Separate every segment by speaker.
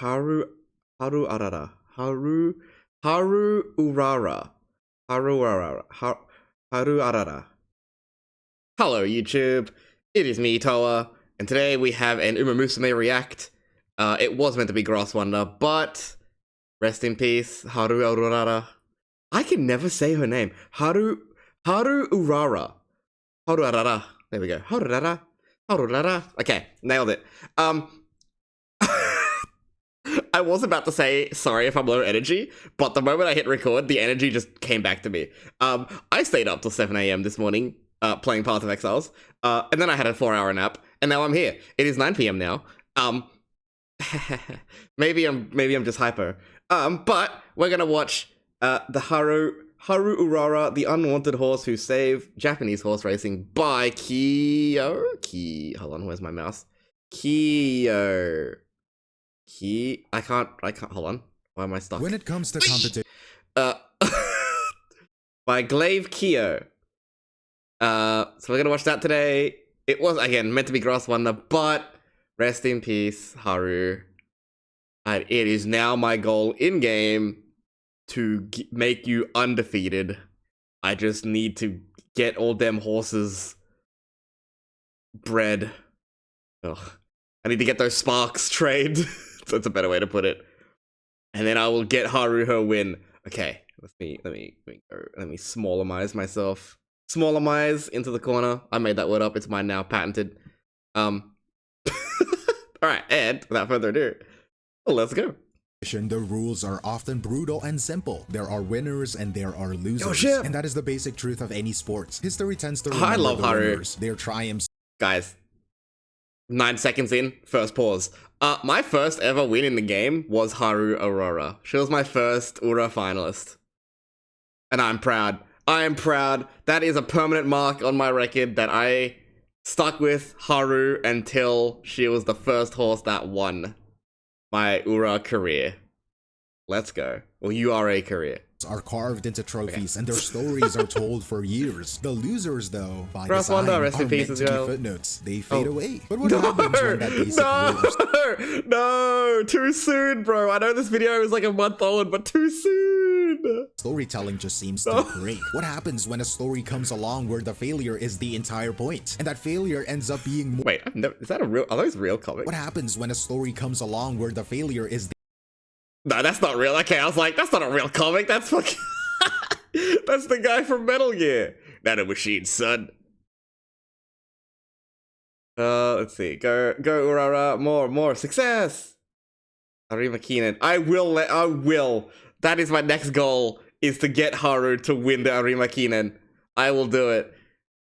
Speaker 1: Haru Urara. Haru Urara. Haru Urara. Hello YouTube, it is me, Toaa, and today we have an Uma Musume react. It was meant to be Grass Wonder, but rest in peace, Haru Urara. I can never say her name. Haru Urara. Haru Urara. There we go. Haru Urara. Okay, nailed it. I was about to say sorry if I'm low energy, but the moment I hit record, the energy just came back to me. I stayed up till 7 AM this morning, playing Path of Exiles, and then I had a 4-hour nap, and now I'm here. It is 9 PM now. Maybe I'm just hyper. But we're gonna watch the Haru Urara, the Unwanted Horse Who Saved Japanese Horse Racing by hold on, where's my mouse? I can't, hold on. Why am I stuck?
Speaker 2: When it comes to competition,
Speaker 1: by Glaive Kyo. So we're gonna watch that today. It was, again, meant to be Grass Wonder, but rest in peace, Haru. And it is now my goal in-game to make you undefeated. I just need to get all them horses bred. Ugh. I need to get those sparks trained. That's a better way to put it. And then I will get Haru her win. Okay, let me smallamize myself. Smallamize into the corner. I made that word up. It's mine now, patented. All right, and without further ado, let's go.
Speaker 2: the rules are often brutal and simple. There are winners and there are losers.
Speaker 1: Oh, shit.
Speaker 2: And that is the basic truth of any sports. History tends to
Speaker 1: I
Speaker 2: remember
Speaker 1: love
Speaker 2: the
Speaker 1: Haru.
Speaker 2: winners, their triumphs.
Speaker 1: Guys, 9 seconds in, first pause. My first ever win in the game was Haru Urara. She was my first Ura finalist. And I'm proud. I am proud. That is a permanent mark on my record that I stuck with Haru until she was the first horse that won my Ura career. Let's go. Well, URA career.
Speaker 2: Are carved into trophies and their stories are told for years. The losers, though, by
Speaker 1: Grass
Speaker 2: design,
Speaker 1: Wonder, rest
Speaker 2: are
Speaker 1: in peace
Speaker 2: meant
Speaker 1: as
Speaker 2: to be
Speaker 1: well.
Speaker 2: footnotes. They fade away. But what happens when that basic rule of
Speaker 1: No, too soon, bro. I know this video is like a month old, but too soon.
Speaker 2: storytelling just seems to break? What happens when a story comes along where the failure is the entire point, and that failure ends up being more?
Speaker 1: Wait, is that a real? Are those real comics?
Speaker 2: What happens when a story comes along where the failure is the
Speaker 1: No, that's not real. Okay, I was like, that's not a real comic. That's fucking. That's the guy from Metal Gear. Nano Machine, son. Let's see. Go, Urara. More. Success. Arima Kinen. I will. That is my next goal, is to get Haru to win the Arima Kinen. I will do it.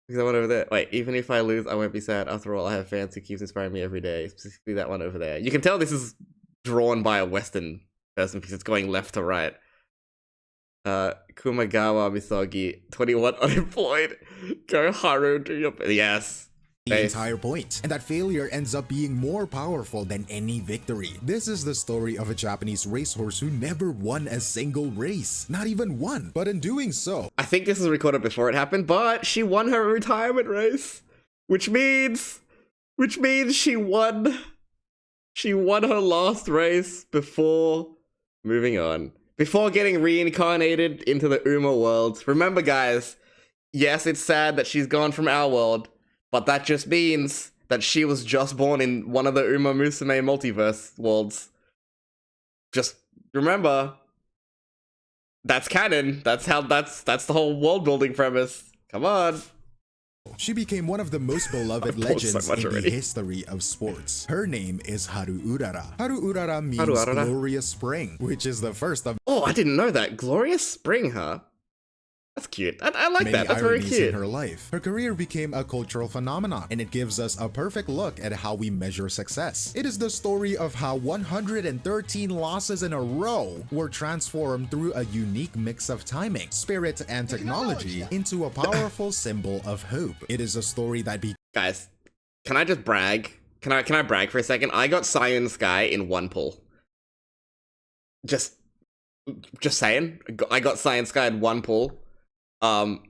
Speaker 1: Because I went over there. Wait, even if I lose, I won't be sad. After all, I have fans who keeps inspiring me every day. Specifically that one over there. You can tell this is drawn by a Western person because it's going left to right. Kumagawa Misogi, 21 unemployed. Go Haru, do your yes.
Speaker 2: entire point, and that failure ends up being more powerful than any victory. This is the story of a Japanese racehorse who never won a single race, not even one, but in doing so,
Speaker 1: I think this was recorded before it happened, but she won her retirement race, which means she won her last race before moving on. Before getting reincarnated into the Uma world. Remember, guys, yes, it's sad that she's gone from our world, but that just means that she was just born in one of the Uma Musume multiverse worlds. Just remember, that's canon. That's the whole world building premise. Come on.
Speaker 2: she became one of the most beloved legends in the history of sports. Her name is Haru Urara. Haru Urara means glorious spring, which is the first of
Speaker 1: I didn't know that. Glorious spring, huh? That's cute. I like that. That's very cute.
Speaker 2: in her life. Her career became a cultural phenomenon, and it gives us a perfect look at how we measure success. It is the story of how 113 losses in a row were transformed through a unique mix of timing, spirit, and technology into a powerful symbol of hope. It is a story that
Speaker 1: Guys, can I just brag? Can I brag for a second? I got Cyan Sky in one pull. Just saying. I got Cyan Sky in one pull. All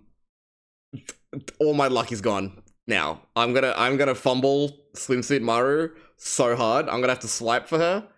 Speaker 1: my luck is gone now. I'm gonna fumble Swimsuit Maru so hard. I'm gonna have to swipe for her.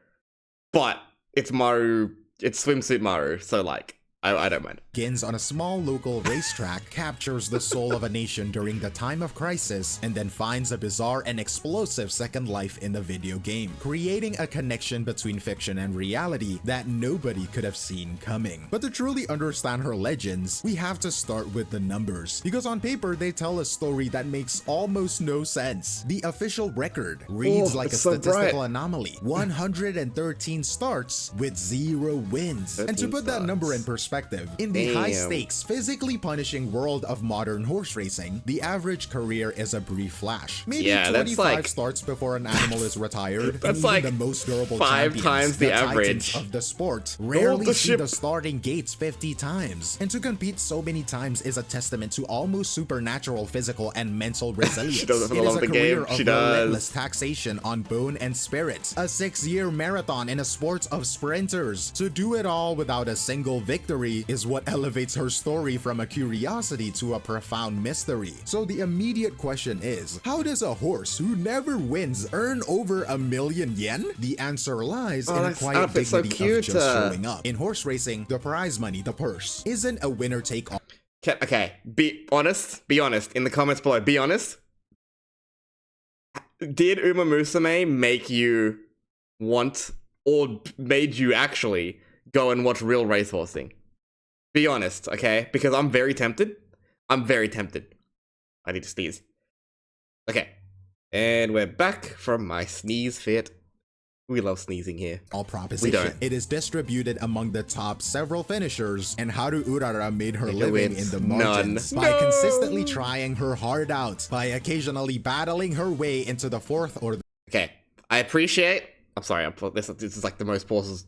Speaker 1: but it's Maru, it's swimsuit Maru, so like, I don't mind.
Speaker 2: Begins on a small local racetrack, captures the soul of a nation during the time of crisis, and then finds a bizarre and explosive second life in the video game, creating a connection between fiction and reality that nobody could have seen coming. But to truly understand her legends, we have to start with the numbers, because on paper they tell a story that makes almost no sense. The official record reads like a statistical anomaly: 113 starts with 0 wins. And to put that number in perspective, in the high-stakes, physically punishing world of modern horse racing, the average career is a brief flash. Maybe 25 starts before an animal is retired.
Speaker 1: That's
Speaker 2: and
Speaker 1: like
Speaker 2: the most durable
Speaker 1: 5 times the average
Speaker 2: of the sport rarely see the starting gates 50 times. And to compete so many times is a testament to almost supernatural physical and mental resilience.
Speaker 1: She doesn't
Speaker 2: it is
Speaker 1: love
Speaker 2: a
Speaker 1: the
Speaker 2: career
Speaker 1: game.
Speaker 2: of
Speaker 1: She
Speaker 2: relentless
Speaker 1: does.
Speaker 2: taxation on bone and spirit. A 6-year marathon in a sport of sprinters. To do it all without a single victory is what elevates her story from a curiosity to a profound mystery. So the immediate question is, how does a horse who never wins earn over 1,000,000 yen? The answer lies in a quiet dignity of just showing up. In horse racing, the prize money, the purse, isn't a winner-take-all.
Speaker 1: Okay, be honest, in the comments below, be honest. Did Uma Musume make you want, or made you actually go and watch real racehorsing? Be honest, okay? Because I'm very tempted. I need to sneeze. Okay. And we're back from my sneeze fit. We love sneezing here.
Speaker 2: All proposition. It is distributed among the top several finishers, and Haru Urara made her living in the margins by consistently trying her heart out, by occasionally battling her way into the 4th or
Speaker 1: Okay, I appreciate. I'm sorry. This is like the most pauses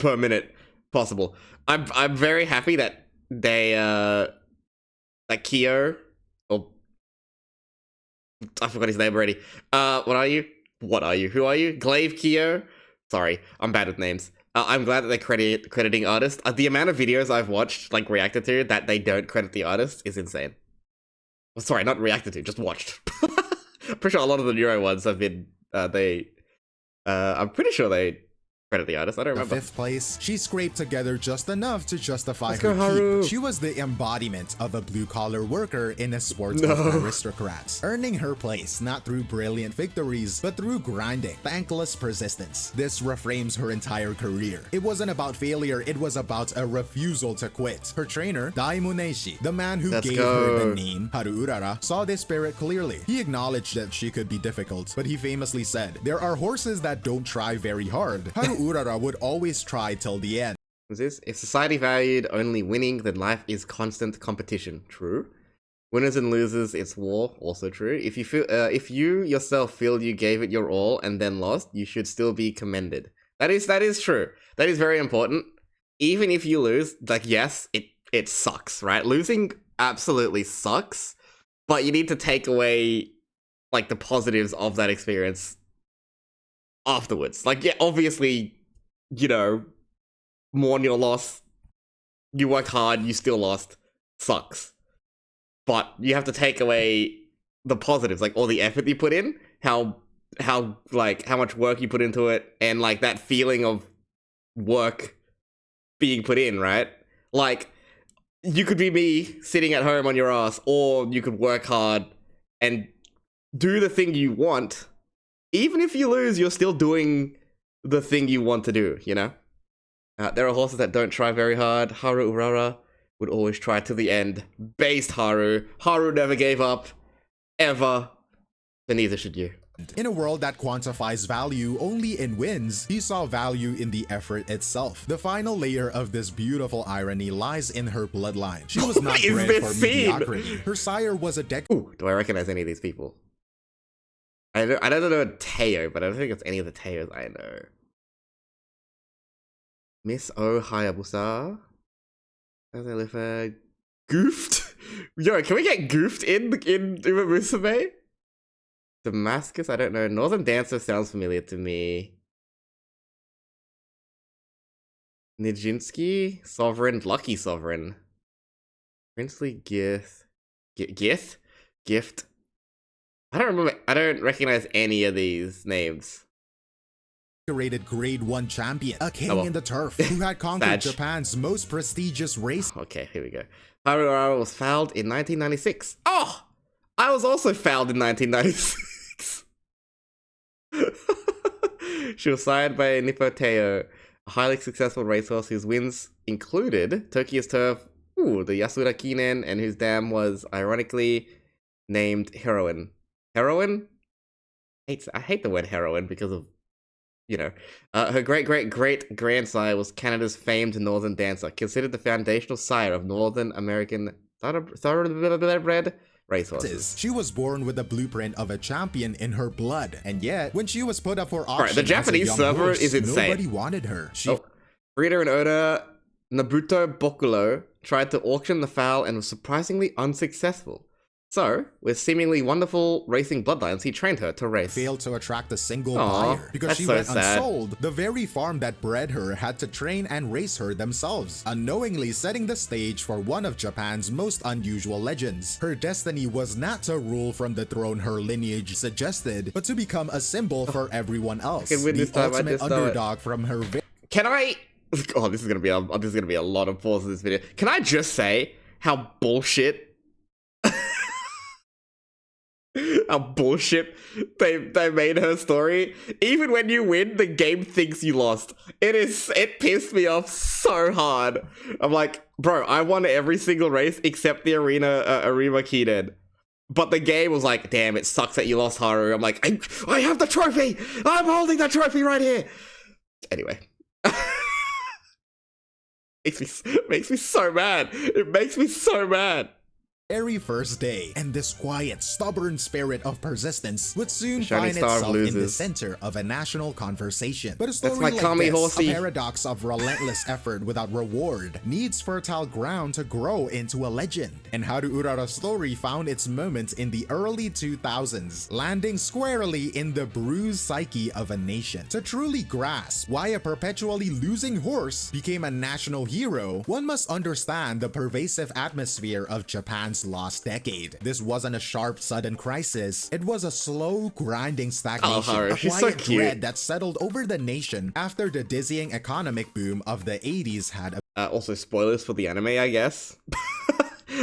Speaker 1: per minute possible. I'm very happy that they like Kyo, or I forgot his name already. What are you? Who are you? Glaive Kyo? Sorry, I'm bad with names. I'm glad that they're crediting artists. The amount of videos I've watched, like reacted to, that they don't credit the artist is insane. Well, sorry, not reacted to, just watched. I'm pretty sure a lot of the neuro ones have been I'm pretty sure they credit the artist. I don't remember.
Speaker 2: 5th place, she scraped together just enough to justify
Speaker 1: Let's
Speaker 2: her
Speaker 1: go, Haru.
Speaker 2: keep. She was the embodiment of a blue-collar worker in a sport of aristocrats, earning her place not through brilliant victories, but through grinding, thankless persistence. This reframes her entire career. It wasn't about failure, it was about a refusal to quit. Her trainer, Daimuneishi, the man who gave her the name Haru Urara, saw this spirit clearly. He acknowledged that she could be difficult, but he famously said, "There are horses that don't try very hard. Haru Urara would always try till the end."
Speaker 1: What's this? If society valued only winning, then life is constant competition. True. Winners and losers, it's war. Also true. If you yourself feel you gave it your all and then lost, you should still be commended. That is true. That is very important. Even if you lose, like, yes, it sucks, right? Losing absolutely sucks, but you need to take away like the positives of that experience afterwards. Like, yeah, obviously, you know, mourn your loss. You worked hard, you still lost. Sucks. But you have to take away the positives, like all the effort you put in, how much work you put into it, and like that feeling of work being put in, right? Like, you could be me sitting at home on your ass, or you could work hard and do the thing you want. Even if you lose, you're still doing the thing you want to do, you know? There are horses that don't try very hard. Haru Urara would always try to the end. Based Haru. Haru never gave up. Ever. But neither should you.
Speaker 2: In a world that quantifies value only in wins, he saw value in the effort itself. The final layer of this beautiful irony lies in her bloodline. She was not bred for mediocrity. Her sire was a
Speaker 1: Ooh, do I recognize any of these people? I don't know Teo, but I don't think it's any of the Teos I know. Miss O Hayabusa. As I live Goofed? Yo, can we get Goofed in Uma Musume? Damascus, I don't know. Northern Dancer sounds familiar to me. Nijinsky? Sovereign? Lucky Sovereign. Princely Gift. Gift? I don't remember. I don't recognize any of these names.
Speaker 2: decorated Grade 1 champion, a king in the turf, who had conquered Japan's most prestigious race.
Speaker 1: Okay, here we go. Haru Urara was fouled in 1996. Oh! I was also fouled in 1996. She was sired by Nippo Teo, a highly successful racehorse whose wins included Tokyo's Turf, the Yasuda Kinen, and whose dam was ironically named Heroine. Heroine? I hate the word heroine because of, you know. Her great-great-great-grandsire was Canada's famed northern dancer, considered the foundational sire of Northern American thoroughbred racehorses.
Speaker 2: She was born with the blueprint of a champion in her blood, and yet, when she was put up for auction,
Speaker 1: the Japanese server is insane.
Speaker 2: Nobody wanted her.
Speaker 1: Breeder and owner Nobuto Bokulo tried to auction the foal and was surprisingly unsuccessful. So, with seemingly wonderful racing bloodlines, he trained her to race.
Speaker 2: Failed to attract a single buyer because she went unsold. The very farm that bred her had to train and race her themselves, unknowingly setting the stage for one of Japan's most unusual legends. Her destiny was not to rule from the throne her lineage suggested, but to become a symbol for everyone else. The ultimate underdog from her.
Speaker 1: Can I? Oh, this is gonna be a lot of pause in this video. Can I just say how bullshit? How bullshit they made her story. Even when you win, the game thinks you lost. It pissed me off so hard. I'm like, bro, I won every single race except the Arima Kinen. But the game was like, damn, it sucks that you lost, Haru. I'm like, I have the trophy! I'm holding the trophy right here! Anyway. Makes me so mad. It makes me so mad.
Speaker 2: Very first day, and this quiet, stubborn spirit of persistence would soon find itself in the center of a national conversation. But a story like this, a paradox of relentless effort without reward, needs fertile ground to grow into a legend. And Haru Urara's story found its moment in the early 2000s, landing squarely in the bruised psyche of a nation. To truly grasp why a perpetually losing horse became a national hero, one must understand the pervasive atmosphere of Japan's lost decade. This wasn't a sharp, sudden crisis. It was a slow, grinding stagnation, a quiet dread that settled over the nation after the dizzying economic boom of the 80s had
Speaker 1: also, spoilers for the anime, I guess.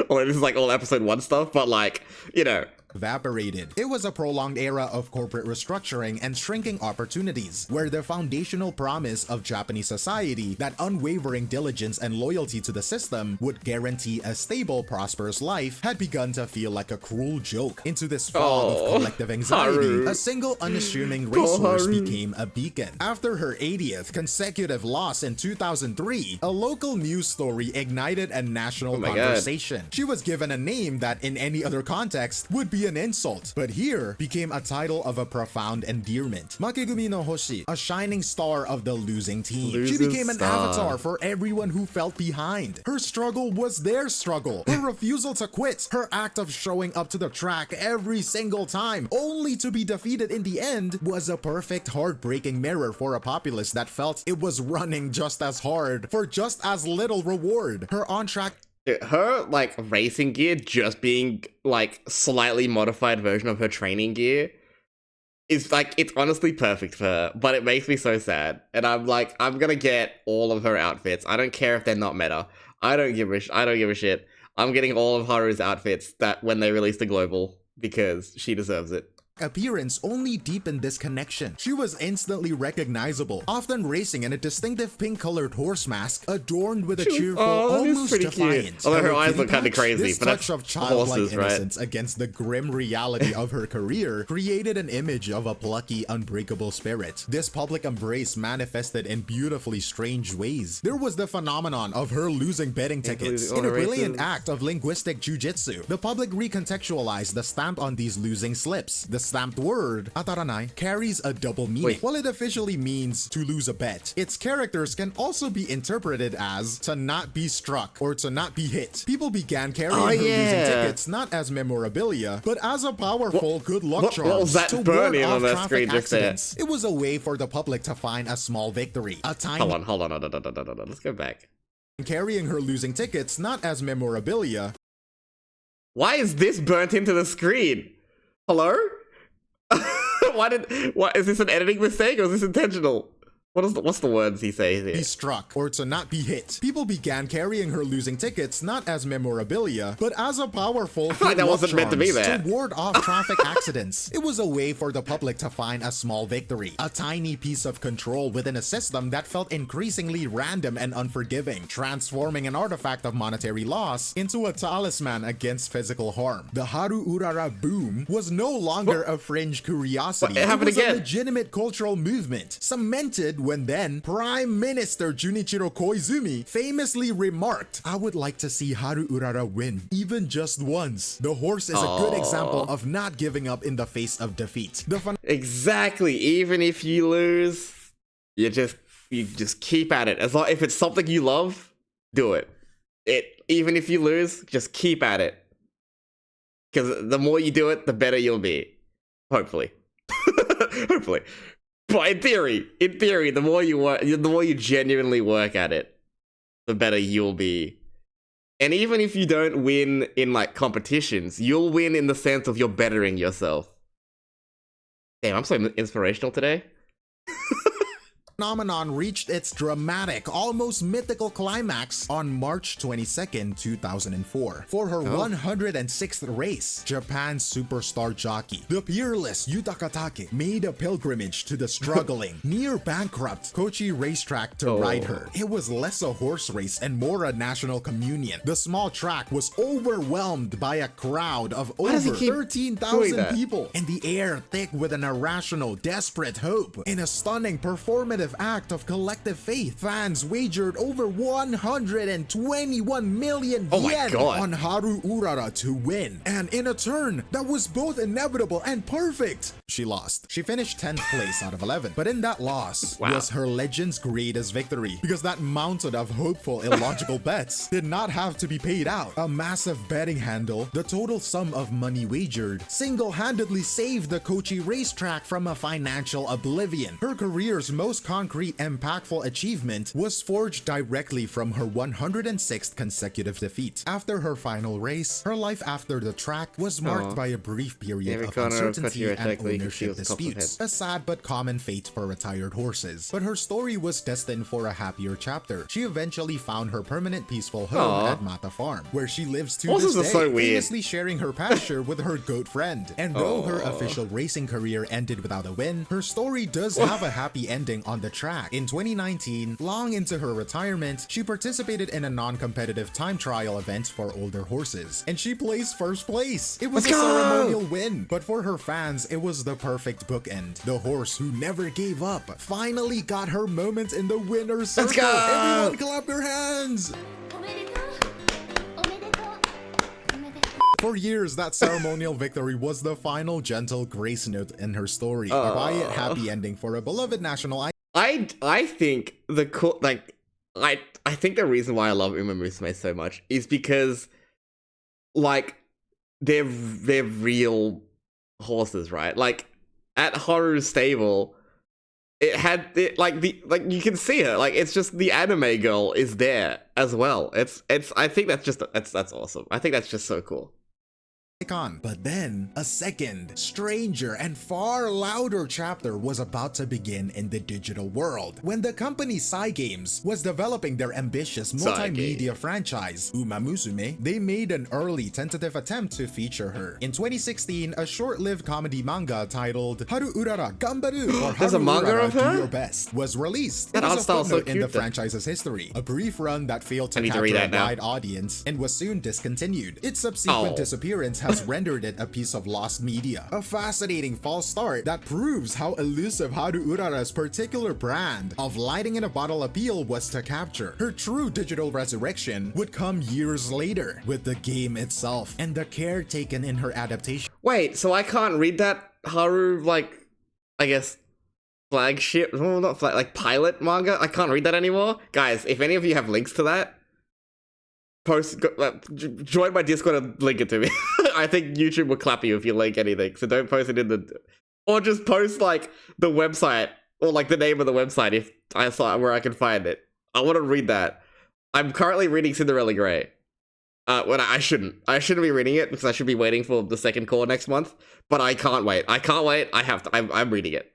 Speaker 1: Although this is like all episode 1 stuff, but like, you know,
Speaker 2: evaporated. It was a prolonged era of corporate restructuring and shrinking opportunities, where the foundational promise of Japanese society, that unwavering diligence and loyalty to the system would guarantee a stable, prosperous life, had begun to feel like a cruel joke. Into this fog of collective anxiety, a single unassuming racehorse became a beacon. After her 80th consecutive loss in 2003, a local news story ignited a national conversation. She was given a name that in any other context would be an insult, but here became a title of a profound endearment. Makegumi no Hoshi, a shining star of the losing team. She became an avatar for everyone who felt behind. Her struggle was their struggle. Her refusal to quit, her act of showing up to the track every single time, only to be defeated in the end, was a perfect heartbreaking mirror for a populace that felt it was running just as hard for just as little reward. Her on-track
Speaker 1: her like racing gear just being like slightly modified version of her training gear is like, it's honestly perfect for her, but it makes me so sad. And I'm like, I'm gonna get all of her outfits. I don't care if they're not meta. I don't give a shit. I'm getting all of Haru's outfits that when they release the global, because she deserves it.
Speaker 2: Appearance only deepened this connection. She was instantly recognizable, often racing in a distinctive pink-colored horse mask adorned with a cheerful, almost defiant.
Speaker 1: Although her eyes look kind of crazy,
Speaker 2: this
Speaker 1: but
Speaker 2: touch of childlike innocence against the grim reality of her career created an image of a plucky, unbreakable spirit. This public embrace manifested in beautifully strange ways. There was the phenomenon of her losing betting tickets. In a brilliant act of linguistic jujitsu, the public recontextualized the stamp on these losing slips. The stamped word, ataranai, carries a double meaning. While it officially means to lose a bet, its characters can also be interpreted as to not be struck or to not be hit. People began carrying her losing tickets not as memorabilia, but as a powerful good luck charm.
Speaker 1: What was that burning on that screen just there?
Speaker 2: It was a way for the public to find a small victory.
Speaker 1: Hold on. Let's go back.
Speaker 2: Carrying her losing tickets not as memorabilia.
Speaker 1: Why is this burnt into the screen? Hello? What is this an editing mistake or is this intentional? What's the words he says here?
Speaker 2: Be struck or to not be hit. People began carrying her losing tickets not as memorabilia, but as a powerful
Speaker 1: like that wasn't meant to be there.
Speaker 2: To ward off traffic accidents. It was a way for the public to find a small victory, a tiny piece of control within a system that felt increasingly random and unforgiving, transforming an artifact of monetary loss into a talisman against physical harm. The Haru Urara boom was no longer a fringe curiosity.
Speaker 1: It happened again.
Speaker 2: A legitimate cultural movement, cemented when then Prime Minister Junichiro Koizumi famously remarked, "I would like to see Haru Urara win, even just once." The horse is a good example of not giving up in the face of defeat.
Speaker 1: Exactly. Even if you lose, you just keep at it. As long if it's something you love, do it. Even if you lose, just keep at it. Because the more you do it, the better you'll be. Hopefully. Hopefully. But in theory, the more you work, the more you genuinely work at it, the better you'll be. And even if you don't win in like competitions, you'll win in the sense of you're bettering yourself. Damn, I'm so inspirational today.
Speaker 2: Phenomenon reached its dramatic, almost mythical climax on March 22nd, 2004. For her 106th race, Japan's superstar jockey, the peerless Yutaka Take, made a pilgrimage to the struggling, near-bankrupt Kochi racetrack to ride her. It was less a horse race and more a national communion. The small track was overwhelmed by a crowd of over 13,000 people, and the air thick with an irrational, desperate hope. In a stunning performative act of collective faith, fans wagered over 121 million yen on Haru Urara to win. And in a turn that was both inevitable and perfect, she lost. She finished 10th place out of 11, but in that loss was her legend's greatest victory, because that mountain of hopeful, illogical bets did not have to be paid out. A massive betting handle, the total sum of money wagered, single-handedly saved the Kochi racetrack from a financial oblivion. Her career's most concrete, impactful achievement was forged directly from her 106th consecutive defeat. After her final race, her life after the track was marked by a brief period of uncertainty and ownership disputes. A sad but common fate for retired horses. But her story was destined for a happier chapter. She eventually found her permanent peaceful home at Mata Farm, where she lives to this day, famously sharing her pasture with her goat friend. And though her official racing career ended without a win, her story does have a happy ending on the track. In 2019, long into her retirement, she participated in a non-competitive time trial event for older horses, and she placed first place. It was a ceremonial win, but for her fans, it was the perfect bookend. The horse who never gave up finally got her moment in the winner's circle. Let's go! Everyone clap your hands! For years, that ceremonial victory was the final gentle grace note in her story, a quiet, happy ending for a beloved national icon.
Speaker 1: I think I think the reason why I love Uma Musume so much is because like they're real horses, right? Like at Haru's stable, you can see her, like it's just the anime girl is there as well. I think that's awesome. I think that's just so cool.
Speaker 2: But then, a second, stranger, and far louder chapter was about to begin in the digital world. When the company Cygames was developing their ambitious multimedia franchise, Uma Musume, they made an early tentative attempt to feature her. In 2016, a short-lived comedy manga titled Haru Urara Gambaru, or Haru Urara Do Your Best, was released. It was a footnote in the franchise's history, a brief run that failed to capture a wide audience and was soon discontinued. Its subsequent disappearance has rendered it a piece of lost media. A fascinating false start that proves how elusive Haru Urara's particular brand of lighting in a bottle appeal was to capture. Her true digital resurrection would come years later with the game itself and the care taken in her adaptation.
Speaker 1: Wait, so I can't read that Haru, like, I guess, flagship, pilot manga? I can't read that anymore? Guys, if any of you have links to that, join my Discord and link it to me. I think YouTube will clap you if you link anything, so don't post it in the... Or just post, like, the website, or, like, the name of the website if I saw where I can find it. I want to read that. I'm currently reading Cinderella Grey. When I shouldn't be reading it because I should be waiting for the second core next month. But I can't wait. I have to. I'm reading it.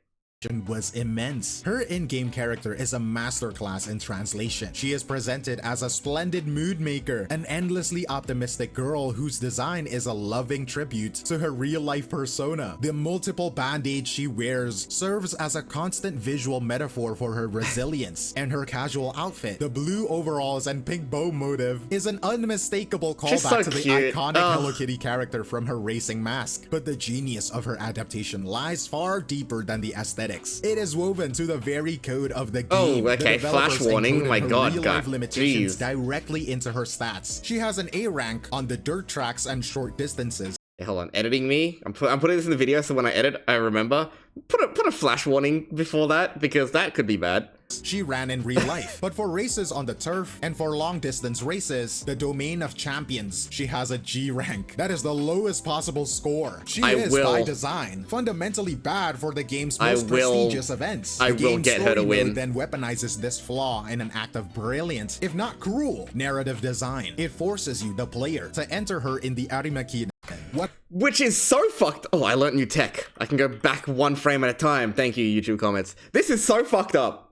Speaker 2: Was immense. Her in-game character is a masterclass in translation. She is presented as a splendid mood maker, an endlessly optimistic girl whose design is a loving tribute to her real-life persona. The multiple band-aids she wears serves as a constant visual metaphor for her resilience, and her casual outfit, the blue overalls and pink bow motive, is an unmistakable callback to the iconic Hello Kitty character from her racing mask. But the genius of her adaptation lies far deeper than the aesthetic. It is woven to the very code of the game.
Speaker 1: Oh, okay. Flash warning. My God, God.
Speaker 2: Limitations directly into her stats. She has an A rank on the dirt tracks and short distances.
Speaker 1: Hey, hold on, editing me. I'm putting this in the video so when I edit, I remember. Put a flash warning before that because that could be bad.
Speaker 2: She ran in real life, but for races on the turf and for long distance races, the domain of champions, she has a G rank. That is the lowest possible score. She is by design fundamentally bad for the game's most prestigious events.
Speaker 1: I will get her to win.
Speaker 2: Then weaponizes this flaw in an act of brilliant, if not cruel, narrative design. It forces you, the player, to enter her in the Arima Kinen. What?
Speaker 1: Which is so fucked. Oh, I learned new tech. I can go back one frame at a time. Thank you, YouTube comments. This is so fucked up.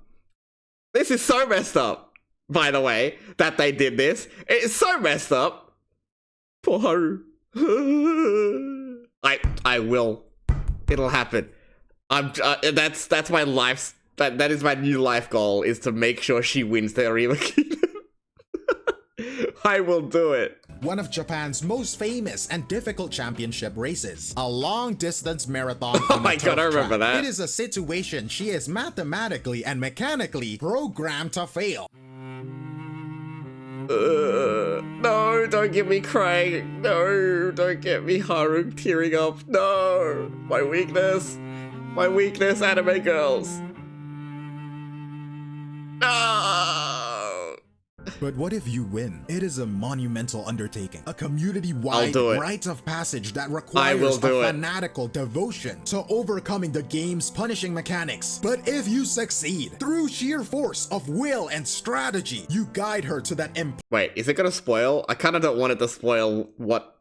Speaker 1: This is so messed up, by the way, that they did this. It's so messed up. Poor Haru. I will. It'll happen. That's my life's, that is my new life goal, is to make sure she wins the Arima Kingdom. I will do it.
Speaker 2: One of Japan's most famous and difficult championship races, a long-distance marathon.
Speaker 1: Oh my God, I remember that.
Speaker 2: It is a situation she is mathematically and mechanically programmed to fail.
Speaker 1: No, don't get me crying. No, don't get me Haru tearing up. No, my weakness, anime girls. No.
Speaker 2: But what if you win? It is a monumental undertaking, a community-wide rite of passage that requires a fanatical devotion to overcoming the game's punishing mechanics. But if you succeed, through sheer force of will and strategy, you guide her to that
Speaker 1: Wait, is it gonna spoil? I kinda don't want it to spoil what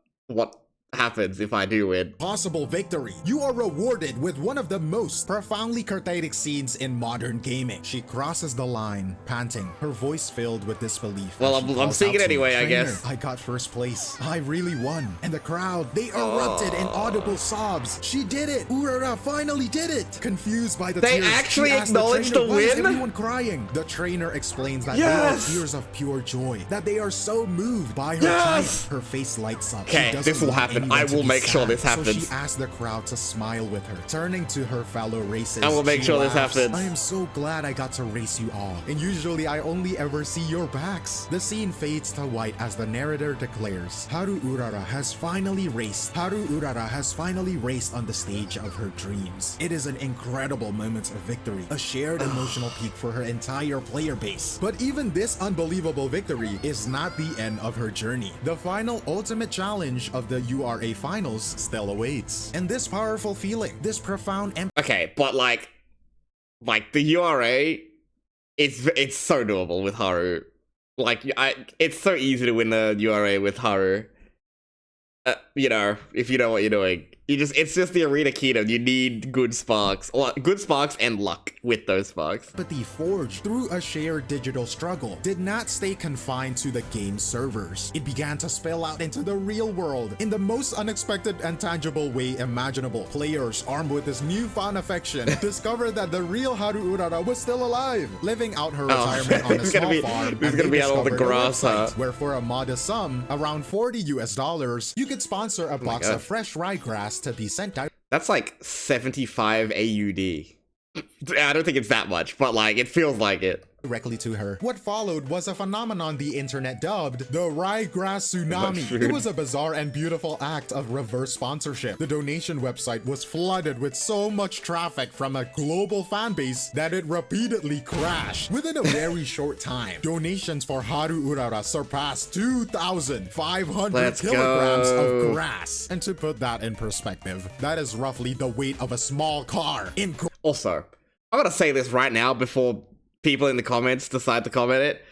Speaker 1: happens if I do win.
Speaker 2: Possible victory. You are rewarded with one of the most profoundly cathartic scenes in modern gaming. She crosses the line, panting, her voice filled with disbelief.
Speaker 1: Well, I'm seeing it anyway, I guess.
Speaker 2: I got first place. I really won. And the crowd, they erupted in audible sobs. She did it. Urara finally did it. Confused by the tears,
Speaker 1: they actually acknowledged the win?
Speaker 2: Why is everyone crying? The trainer explains that they are tears of pure joy, that they are so moved by her triumph. Her face lights up.
Speaker 1: Okay, this will happen. I will make sure this happens.
Speaker 2: So she asked the crowd to smile with her. Turning to her fellow racers,
Speaker 1: I will make sure this happens.
Speaker 2: I am so glad I got to race you all. And usually I only ever see your backs. The scene fades to white as the narrator declares, Haru Urara has finally raced. Haru Urara has finally raced on the stage of her dreams. It is an incredible moment of victory, a shared emotional peak for her entire player base. But even this unbelievable victory is not the end of her journey. The final ultimate challenge of the URA finals still awaits. And this powerful feeling, this profound
Speaker 1: okay, but like the URA, it's so doable with Haru. Like, it's so easy to win the URA with Haru. You know, if you know what you're doing. It's just the Arena Kingdom. You need good sparks and luck with those sparks.
Speaker 2: But the forged through a shared digital struggle did not stay confined to the game's servers. It began to spill out into the real world in the most unexpected and tangible way imaginable. Players armed with this newfound affection discovered that the real Haru Urara was still alive, living out her retirement on a small farm.
Speaker 1: This is gonna be out all the grass,
Speaker 2: where for a modest sum, around $40 US, you could sponsor a box of fresh ryegrass to be sent out.
Speaker 1: That's like 75 AUD. I don't think it's that much, but like it feels like it.
Speaker 2: Directly to her. What followed was a phenomenon the internet dubbed the ryegrass tsunami. It was a bizarre and beautiful act of reverse sponsorship. The donation website was flooded with so much traffic from a global fan base that it repeatedly crashed. Within a very short time, donations for Haru Urara surpassed 2,500 kilograms of grass. And to put that in perspective, that is roughly the weight of a small car.
Speaker 1: Also, I'm gonna say this right now before people in the comments decide to comment it.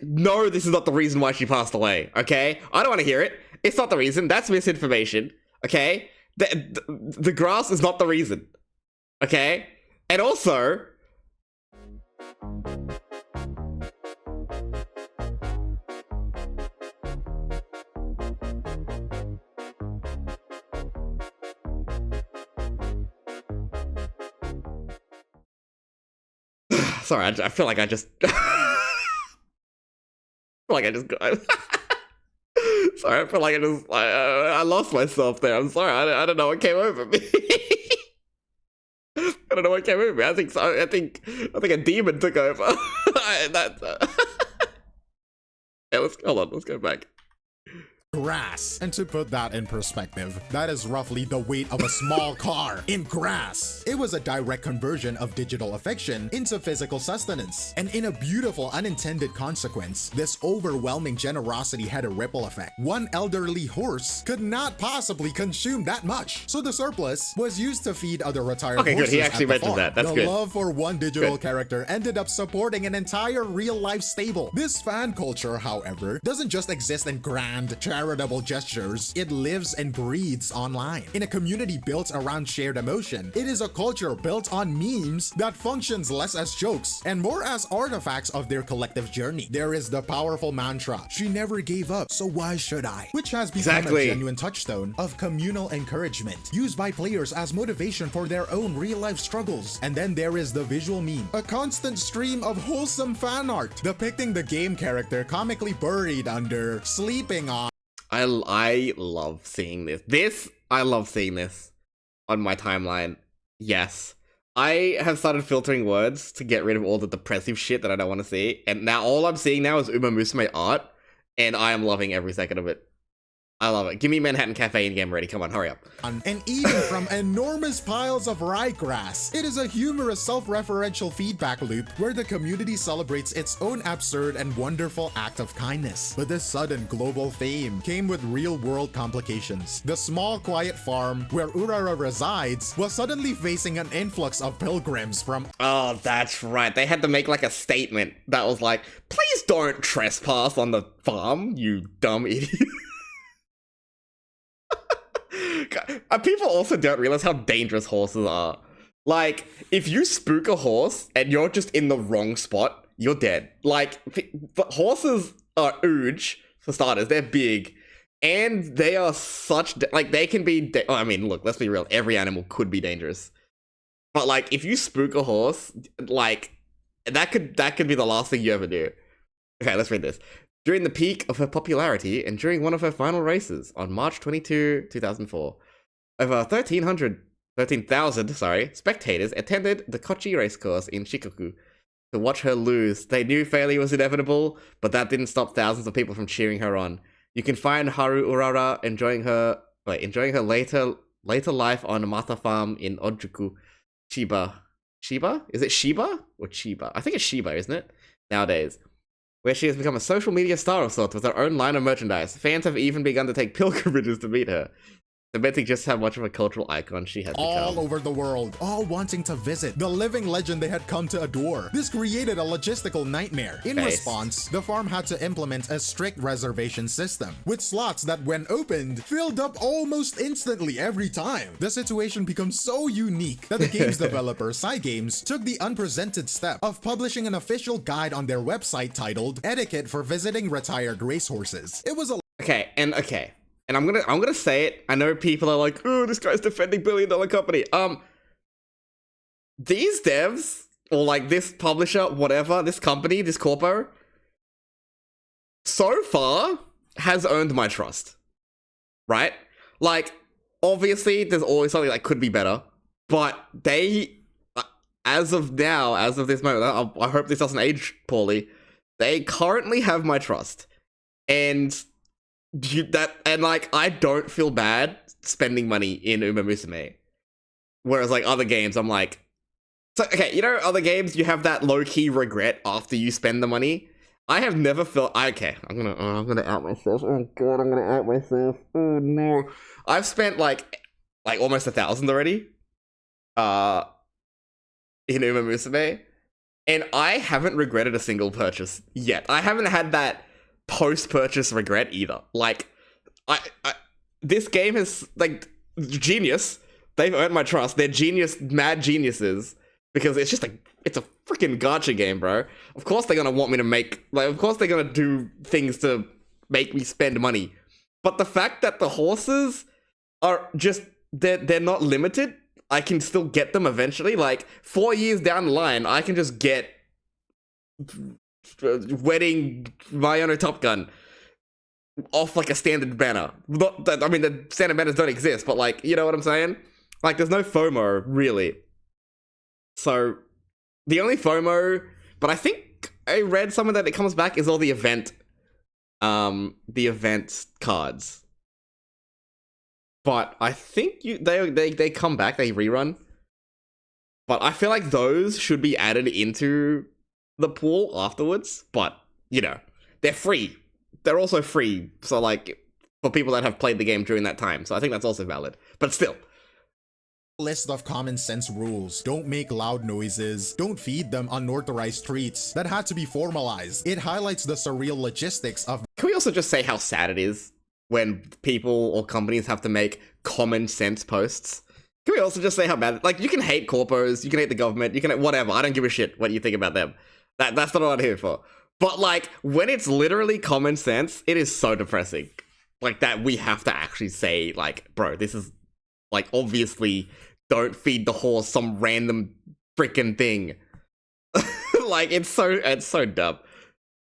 Speaker 1: No, this is not the reason why she passed away, okay? I don't want to hear it. It's not the reason. That's misinformation, okay? The grass is not the reason, okay? And also... Sorry, I feel like I just... Sorry, I feel like I lost myself there. I'm sorry, I don't know what came over me. I don't know what came over me. I think a demon took over. Yeah, let's go back.
Speaker 2: Grass. And to put that in perspective, that is roughly the weight of a small car in grass. It was a direct conversion of digital affection into physical sustenance. And in a beautiful unintended consequence, this overwhelming generosity had a ripple effect. One elderly horse could not possibly consume that much, so the surplus was used to feed other retired horses.
Speaker 1: Okay, good. He actually mentioned that. That's good.
Speaker 2: The love for one digital character ended up supporting an entire real-life stable. This fan culture, however, doesn't just exist in grand charitable gestures, it lives and breathes online. In a community built around shared emotion, it is a culture built on memes that functions less as jokes and more as artifacts of their collective journey. There is the powerful mantra, "She never gave up, so why should I?" which has become a genuine touchstone of communal encouragement, used by players as motivation for their own real-life struggles. And then there is the visual meme, a constant stream of wholesome fan art depicting the game character comically buried under, sleeping on.
Speaker 1: I love seeing this. I love seeing this on my timeline. Yes. I have started filtering words to get rid of all the depressive shit that I don't want to see. And now all I'm seeing now is Uma Musume art. And I am loving every second of it. I love it. Give me Manhattan Cafe in game ready. Come on, hurry up.
Speaker 2: And eating from enormous piles of ryegrass. It is a humorous self-referential feedback loop where the community celebrates its own absurd and wonderful act of kindness. But this sudden global fame came with real-world complications. The small, quiet farm where Urara resides was suddenly facing an influx of pilgrims from...
Speaker 1: Oh, that's right. They had to make like a statement that was like, please don't trespass on the farm, you dumb idiot. People also don't realize how dangerous horses are. Like, if you spook a horse and you're just in the wrong spot, you're dead. Like, horses are huge, for starters. They're big. And they are such... like, they can be... I mean, look, let's be real. Every animal could be dangerous. But, like, if you spook a horse, like, that could be the last thing you ever do. Okay, let's read this. During the peak of her popularity and during one of her final races on March 22, 2004, over 13,000 spectators attended the Kochi racecourse in Shikoku to watch her lose. They knew failure was inevitable, but that didn't stop thousands of people from cheering her on. You can find Haru Urara enjoying her later life on Mata Farm in Ojuku, Chiba. Shiba? Is it Shiba or Chiba? I think it's Shiba, isn't it? Nowadays. Where she has become a social media star of sorts with her own line of merchandise. Fans have even begun to take pilgrimages to meet her, cementing just how much of a cultural icon she has become.
Speaker 2: All over the world, all wanting to visit the living legend they had come to adore. This created a logistical nightmare. In response, the farm had to implement a strict reservation system, with slots that, when opened, filled up almost instantly every time. The situation becomes so unique that the game's developer, Cygames, took the unprecedented step of publishing an official guide on their website titled Etiquette for Visiting Retired Racehorses. It was a...
Speaker 1: Okay. And I'm gonna say it. I know people are like, "Oh, this guy's defending billion-dollar company." These devs or like this publisher, whatever, this company, this corpo, so far has earned my trust, right? Like, obviously, there's always something that could be better, but they, as of now, as of this moment, I hope this doesn't age poorly. They currently have my trust, and. I don't feel bad spending money in Uma Musume. Whereas, like, other games, I'm like... So, okay, you know, other games, you have that low-key regret after you spend the money. I have never felt... Okay, I'm gonna out myself. Oh, God, I'm gonna out myself. Oh, no. I've spent, like almost 1,000 already. In Uma Musume. And I haven't regretted a single purchase yet. I haven't had that post-purchase regret either. Like, I this game is, like, genius. They've earned my trust. They're mad geniuses. Because it's just it's a freaking gacha game, bro. Of course they're gonna want me to make, like, of course they're gonna do things to make me spend money. But the fact that the horses are just, they're not limited, I can still get them eventually. Like, 4 years down the line, I can just get wedding Mayano Top Gun off, like, a standard banner. Not that, I mean, the standard banners don't exist, but, like, you know what I'm saying? Like, there's no FOMO, really. So, the only FOMO, but I think I read somewhere that it comes back, is all the event cards. But I think they come back, they rerun. But I feel like those should be added into the pool afterwards. But, you know, they're free. They're also free, so, like, for people that have played the game during that time. So I think that's also valid. But still.
Speaker 2: List of common sense rules. Don't make loud noises. Don't feed them unauthorized treats. That had to be formalized. It highlights the surreal logistics of...
Speaker 1: Can we also just say how sad it is when people or companies have to make common sense posts? Can we also just say how bad... Like, you can hate corpos, you can hate the government, you can... Whatever, I don't give a shit what you think about them. That's not what I'm here for. But, like, when it's literally common sense, it is so depressing. Like, that we have to actually say, like, bro, this is... Like, obviously, don't feed the horse some random freaking thing. Like, it's so dumb.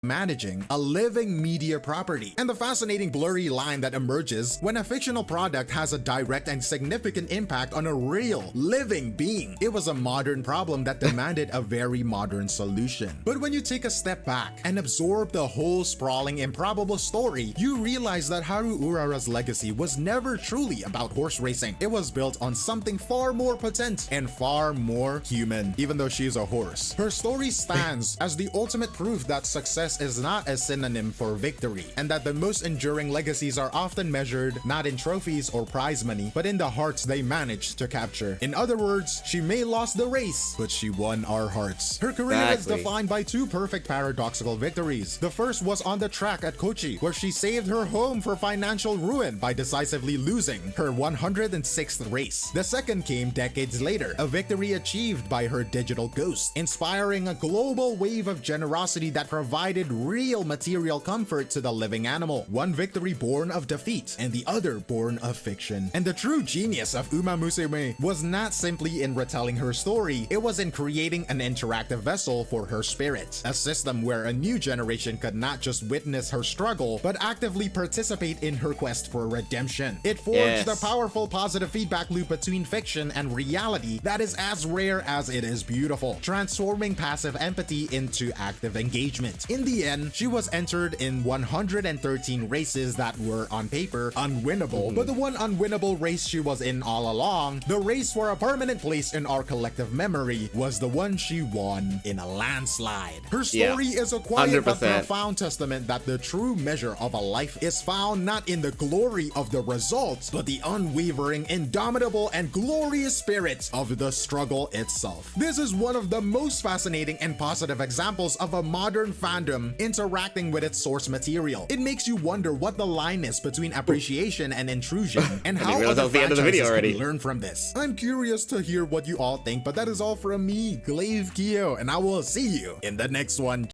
Speaker 2: Managing a living media property, and the fascinating blurry line that emerges when a fictional product has a direct and significant impact on a real, living being. It was a modern problem that demanded a very modern solution. But when you take a step back and absorb the whole sprawling, improbable story, you realize that Haru Urara's legacy was never truly about horse racing. It was built on something far more potent and far more human. Even though she's a horse, her story stands as the ultimate proof that success is not a synonym for victory, and that the most enduring legacies are often measured not in trophies or prize money, but in the hearts they managed to capture. In other words, she may lost the race, but she won our hearts. Her career is defined by two perfect paradoxical victories. The first was on the track at Kochi, where she saved her home for financial ruin by decisively losing her 106th race. The second came decades later, a victory achieved by her digital ghost, inspiring a global wave of generosity that provided real material comfort to the living animal. One victory born of defeat, and the other born of fiction. And the true genius of Uma Musume was not simply in retelling her story, it was in creating an interactive vessel for her spirit. A system where a new generation could not just witness her struggle, but actively participate in her quest for redemption. It forged a powerful positive feedback loop between fiction and reality that is as rare as it is beautiful, transforming passive empathy into active engagement. In the end, she was entered in 113 races that were on paper unwinnable, but the one unwinnable race she was in all along, the race for a permanent place in our collective memory, was the one she won in a landslide. Her story is a quiet but profound testament that the true measure of a life is found not in the glory of the results, but the unwavering, indomitable, and glorious spirit of the struggle itself. This is one of the most fascinating and positive examples of a modern fandom interacting with its source material. It makes you wonder what the line is between appreciation and intrusion, and how other franchises can learn from this. I'm curious to hear what you all think, but that is all from me, Glaive Kyo, and I will see you in the next one.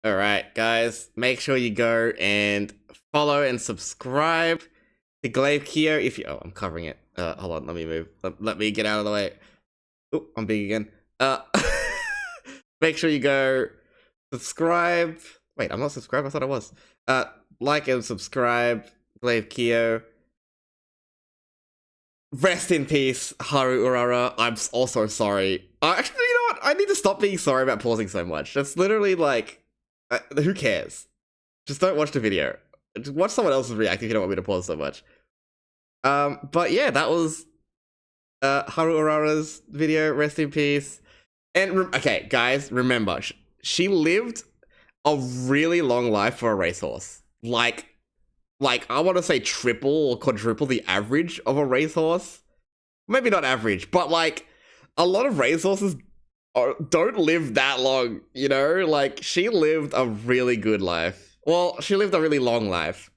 Speaker 1: Alright, guys, make sure you go and follow and subscribe to Glaive Kyo if you... Oh, I'm covering it. Hold on, let me move. Let me get out of the way. Oh, I'm big again. Make sure you go subscribe. Wait, I'm not subscribed? I thought I was. Like and subscribe, Glaive Kyo. Rest in peace, Haru Urara. I'm also sorry. Actually, you know what? I need to stop being sorry about pausing so much. That's literally like, who cares? Just don't watch the video. Just watch someone else's react if you don't want me to pause so much. But yeah, that was Haru Urara's video. Rest in peace. And okay, guys, remember, she lived a really long life for a racehorse. Like I want to say triple or quadruple the average of a racehorse. Maybe not average, but like a lot of racehorses don't live that long, you know? Like, she lived a really good life. Well, she lived a really long life.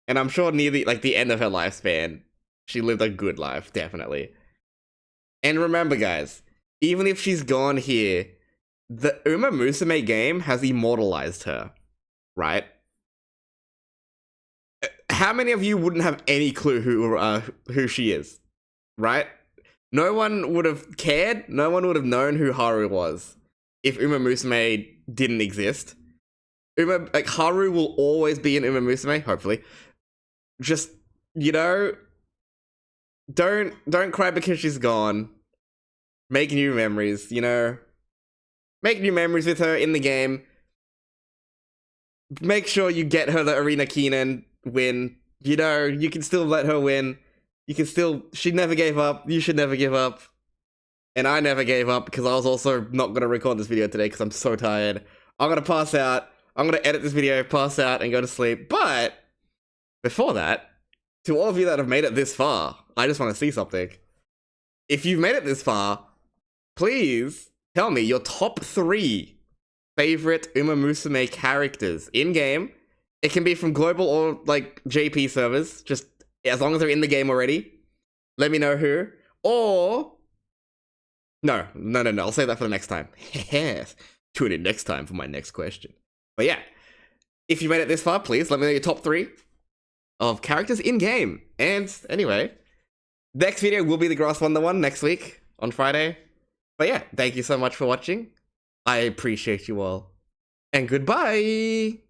Speaker 1: And I'm sure near the end of her lifespan, she lived a good life, definitely. And remember, guys, even if she's gone here, the Uma Musume game has immortalized her, right? How many of you wouldn't have any clue who she is, right? No one would have cared. No one would have known who Haru was if Uma Musume didn't exist. Haru will always be in Uma Musume, hopefully. Just, you know, don't cry because she's gone. Make new memories, you know? Make new memories with her in the game. Make sure you get her the Arena Kinen win. You know, you can still let her win. You can still... She never gave up. You should never give up. And I never gave up because I was also not going to record this video today because I'm so tired. I'm going to pass out. I'm going to edit this video, pass out, and go to sleep. But before that, to all of you that have made it this far, I just want to see something. If you've made it this far, please tell me your top 3 favorite Uma Musume characters in-game. It can be from global or, like, JP servers, just as long as they're in the game already. Let me know who. Or... No, I'll save that for the next time. Tune in next time for my next question. But yeah, if you made it this far, please let me know your top 3 of characters in-game. And anyway, next video will be the Grass Wonder one next week on Friday. But yeah, thank you so much for watching. I appreciate you all. And goodbye!